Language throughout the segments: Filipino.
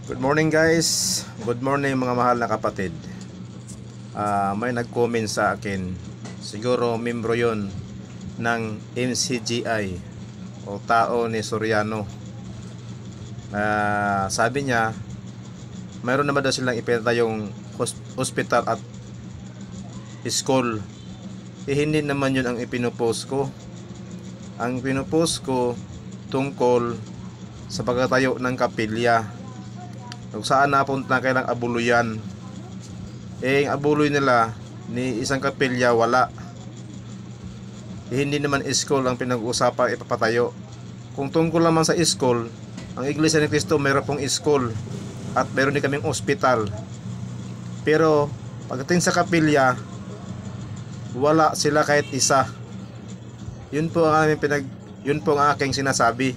Good morning guys. Good morning mga mahal na kapatid. May nag-comment sa akin. Siguro membro yon ng MCGI o tao ni Soriano. Sabi niya, mayroon naman daw silang ipenta yung hospital at school. Hindi naman yun ang ipinupost ko. Ang pinupost ko tungkol sa pagtatayo ng kapilya. Kung saan napunta kailang abuluyan. Ang abuloy nila ni isang kapilya wala. Hindi naman school ang pinag-uusapan ipapatayo. Kung tungkol naman sa school, ang Iglesia ni Cristo mayroon pong school at mayroon din kaming hospital. Pero pagdating sa kapilya, wala sila kahit isa. Yun po ang aking sinasabi.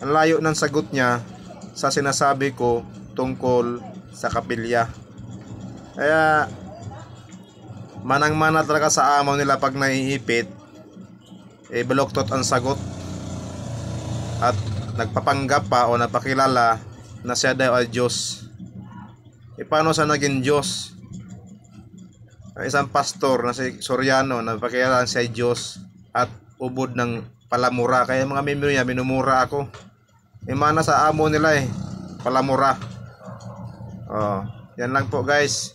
Ang layo ng sagot niya sa sinasabi ko tungkol sa kapilya. Kaya manang-mana talaga sa amaw nila pag naiipit, baluktot ang sagot at nagpapanggap pa o napakilala na siya daw ay Diyos. Paano siya naging Diyos? Ang isang pastor na si Soriano napakilala siya ay Diyos at ubod ng palamura. Kaya mga member niya minumura ako. Mana sa amo nila palamura. Yan lang po guys.